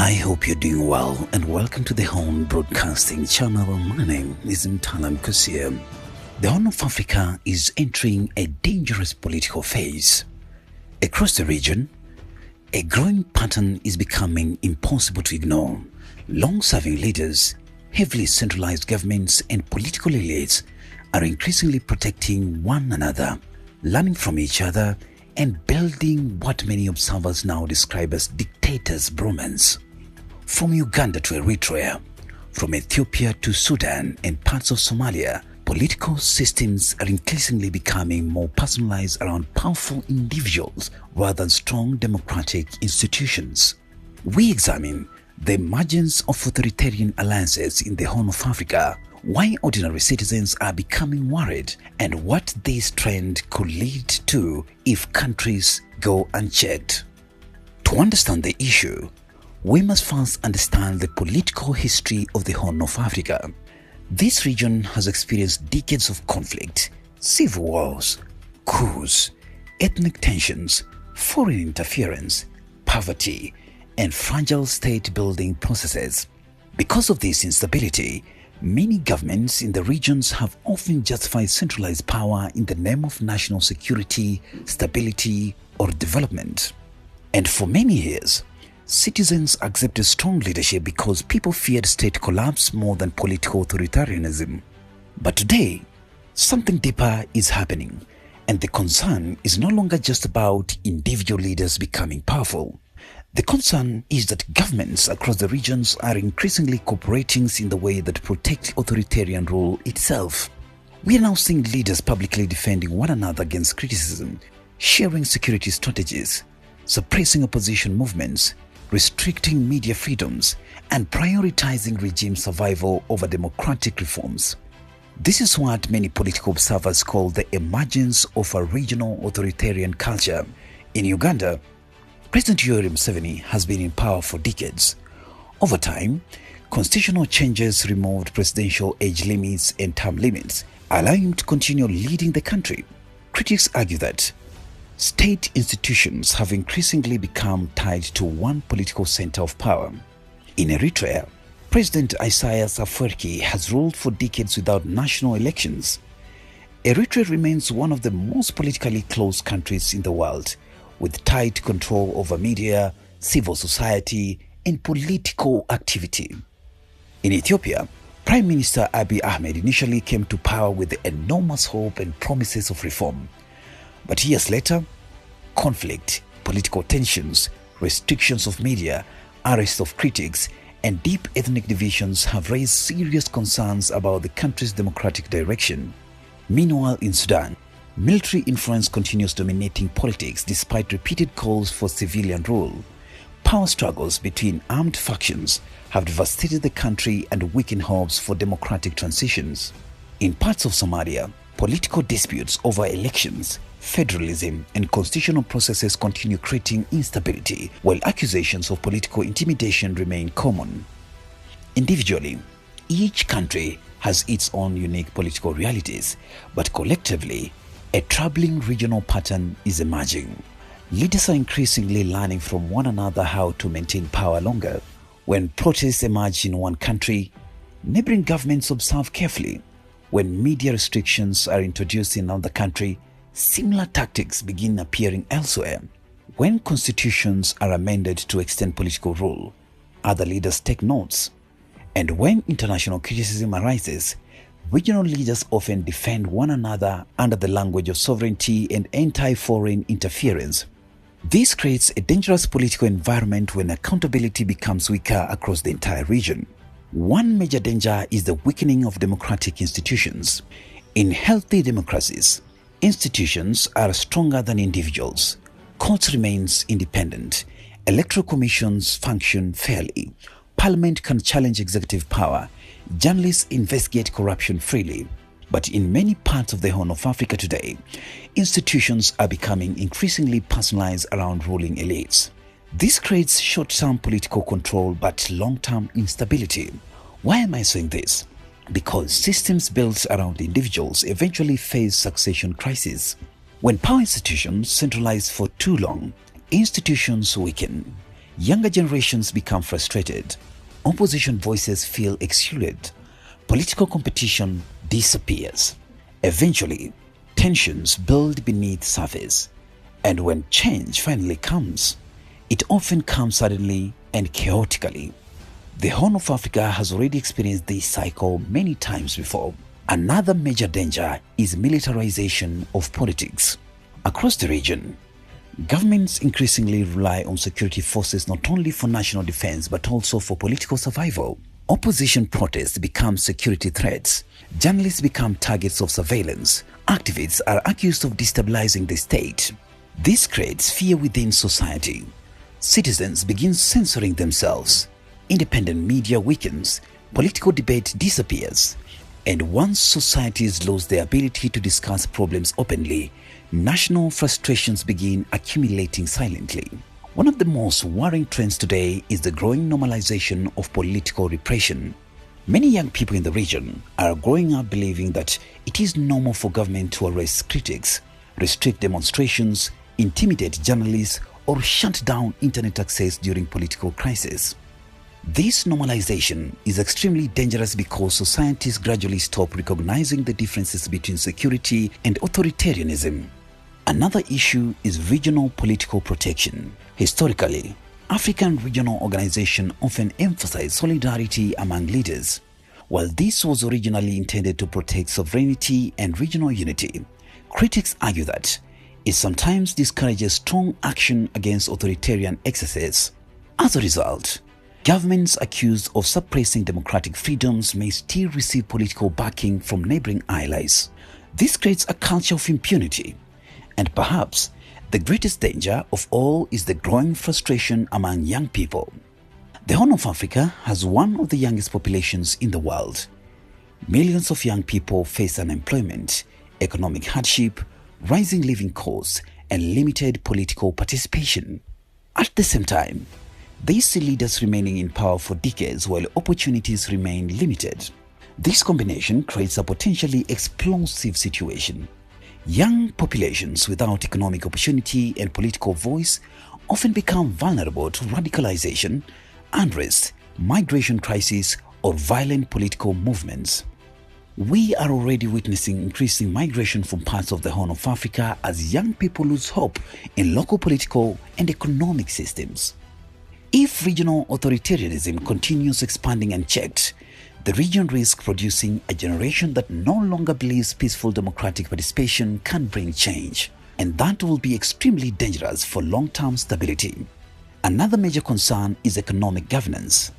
I hope you're doing well and welcome to the Horn Broadcasting Channel. My name is Mtalam Kusia. The Horn of Africa is entering a dangerous political phase. Across the region, a growing pattern is becoming impossible to ignore. Long-serving leaders, heavily centralized governments and political elites are increasingly protecting one another, learning from each other and building what many observers now describe as Dictators Bromance. From Uganda to Eritrea, from Ethiopia to Sudan and parts of Somalia, political systems are increasingly becoming more personalized around powerful individuals rather than strong democratic institutions. We examine the emergence of authoritarian alliances in the Horn of Africa, why ordinary citizens are becoming worried, and what this trend could lead to if countries go unchecked. To understand the issue, we must first understand the political history of the Horn of Africa. This region has experienced decades of conflict, civil wars, coups, ethnic tensions, foreign interference, poverty, and fragile state-building processes. Because of this instability, many governments in the regions have often justified centralized power in the name of national security, stability, or development. And for many years, citizens accepted strong leadership because people feared state collapse more than political authoritarianism. But today, something deeper is happening, and the concern is no longer just about individual leaders becoming powerful. The concern is that governments across the regions are increasingly cooperating in the way that protect authoritarian rule itself. We are now seeing leaders publicly defending one another against criticism, sharing security strategies, suppressing opposition movements, restricting media freedoms, and prioritizing regime survival over democratic reforms. This is what many political observers call the emergence of a regional authoritarian culture. In Uganda, President Yoweri Museveni has been in power for decades. Over time, constitutional changes removed presidential age limits and term limits, allowing him to continue leading the country. Critics argue that state institutions have increasingly become tied to one political center of power. In Eritrea, President Isaias Afwerki has ruled for decades without national elections. Eritrea remains one of the most politically closed countries in the world, with tight control over media, civil society, and political activity. In Ethiopia, Prime Minister Abiy Ahmed initially came to power with enormous hope and promises of reform. But years later, conflict, political tensions, restrictions of media, arrests of critics, and deep ethnic divisions have raised serious concerns about the country's democratic direction. Meanwhile, in Sudan, military influence continues dominating politics despite repeated calls for civilian rule. Power struggles between armed factions have devastated the country and weakened hopes for democratic transitions. In parts of Somalia, political disputes over elections, federalism, and constitutional processes continue creating instability, while accusations of political intimidation remain common. Individually, each country has its own unique political realities, but collectively, a troubling regional pattern is emerging. Leaders are increasingly learning from one another how to maintain power longer. When protests emerge in one country, neighboring governments observe carefully. When media restrictions are introduced in another country, similar tactics begin appearing elsewhere. When constitutions are amended to extend political rule, other leaders take notes. And when international criticism arises, regional leaders often defend one another under the language of sovereignty and anti-foreign interference. This creates a dangerous political environment when accountability becomes weaker across the entire region. One major danger is the weakening of democratic institutions. In healthy democracies, institutions are stronger than individuals. Courts remain independent. Electoral commissions function fairly. Parliament can challenge executive power. Journalists investigate corruption freely. But in many parts of the Horn of Africa today, institutions are becoming increasingly personalized around ruling elites. This creates short-term political control but long-term instability. Why am I saying this? Because systems built around individuals eventually face succession crises. When power institutions centralize for too long, institutions weaken. Younger generations become frustrated. Opposition voices feel excluded. Political competition disappears. Eventually, tensions build beneath surface. And when change finally comes, it often comes suddenly and chaotically. The Horn of Africa has already experienced this cycle many times before. Another major danger is militarization of politics. Across the region, governments increasingly rely on security forces not only for national defense but also for political survival. Opposition protests become security threats. Journalists become targets of surveillance. Activists are accused of destabilizing the state. This creates fear within society. Citizens begin censoring themselves. Independent media weakens. Political debate disappears. And once societies lose their ability to discuss problems openly, national frustrations begin accumulating silently. One of the most worrying trends today is the growing normalization of political repression. Many young people in the region are growing up believing that it is normal for government to arrest critics, restrict demonstrations, intimidate journalists, or shut down internet access during political crises. This normalization is extremely dangerous because societies gradually stop recognizing the differences between security and authoritarianism. Another issue is regional political protection. Historically, African regional organizations often emphasize solidarity among leaders. While this was originally intended to protect sovereignty and regional unity, critics argue that it sometimes discourages strong action against authoritarian excesses. As a result, governments accused of suppressing democratic freedoms may still receive political backing from neighboring allies. This creates a culture of impunity. And perhaps the greatest danger of all is the growing frustration among young people. The Horn of Africa has one of the youngest populations in the world. Millions of young people face unemployment, economic hardship, rising living costs, and limited political participation. At the same time, they see leaders remaining in power for decades while opportunities remain limited. This combination creates a potentially explosive situation. Young populations without economic opportunity and political voice often become vulnerable to radicalization, unrest, migration crises, or violent political movements. We are already witnessing increasing migration from parts of the Horn of Africa as young people lose hope in local political and economic systems. If regional authoritarianism continues expanding unchecked, the region risks producing a generation that no longer believes peaceful democratic participation can bring change, and that will be extremely dangerous for long-term stability. Another major concern is economic governance.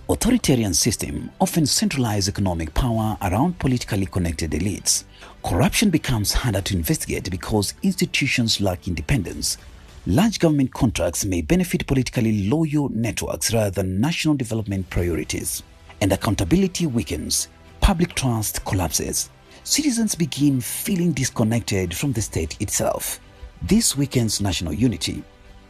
Authoritarian systems often centralize economic power around politically connected elites. Corruption becomes harder to investigate because institutions lack independence. Large government contracts may benefit politically loyal networks rather than national development priorities. And accountability weakens, public trust collapses. Citizens begin feeling disconnected from the state itself. This weakens national unity.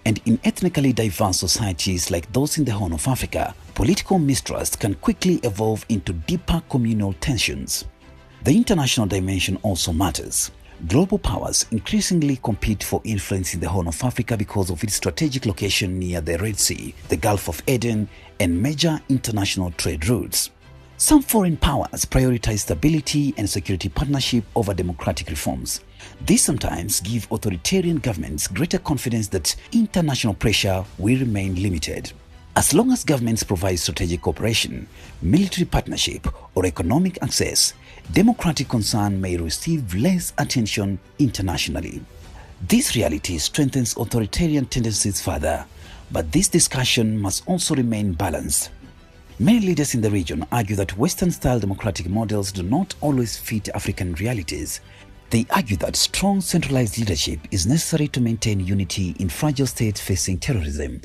And in ethnically diverse societies like those in the Horn of Africa, political mistrust can quickly evolve into deeper communal tensions. The international dimension also matters. Global powers increasingly compete for influence in the Horn of Africa because of its strategic location near the Red Sea, the Gulf of Aden, and major international trade routes. Some foreign powers prioritize stability and security partnership over democratic reforms. This sometimes gives authoritarian governments greater confidence that international pressure will remain limited. As long as governments provide strategic cooperation, military partnership, or economic access, democratic concern may receive less attention internationally. This reality strengthens authoritarian tendencies further, but this discussion must also remain balanced. Many leaders in the region argue that Western-style democratic models do not always fit African realities. They argue that strong centralized leadership is necessary to maintain unity in fragile states facing terrorism,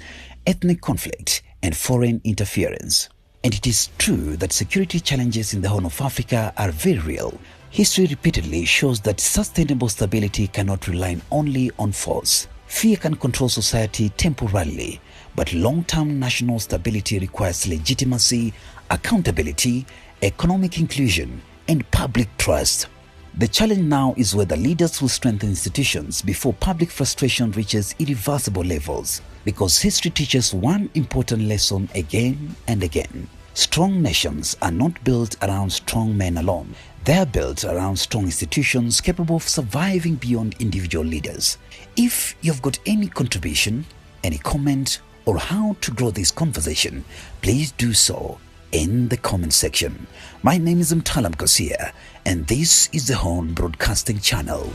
ethnic conflict, and foreign interference. And it is true that security challenges in the Horn of Africa are very real. History repeatedly shows that sustainable stability cannot rely only on force. Fear can control society temporarily, but long-term national stability requires legitimacy, accountability, economic inclusion, and public trust. The challenge now is whether leaders will strengthen institutions before public frustration reaches irreversible levels, because history teaches one important lesson again and again. Strong nations are not built around strong men alone. They are built around strong institutions capable of surviving beyond individual leaders. If you've got any contribution, any comment, or how to grow this conversation, please do so in the comment section. My name is Mtalam Kosia, and this is the Horn Broadcasting Channel.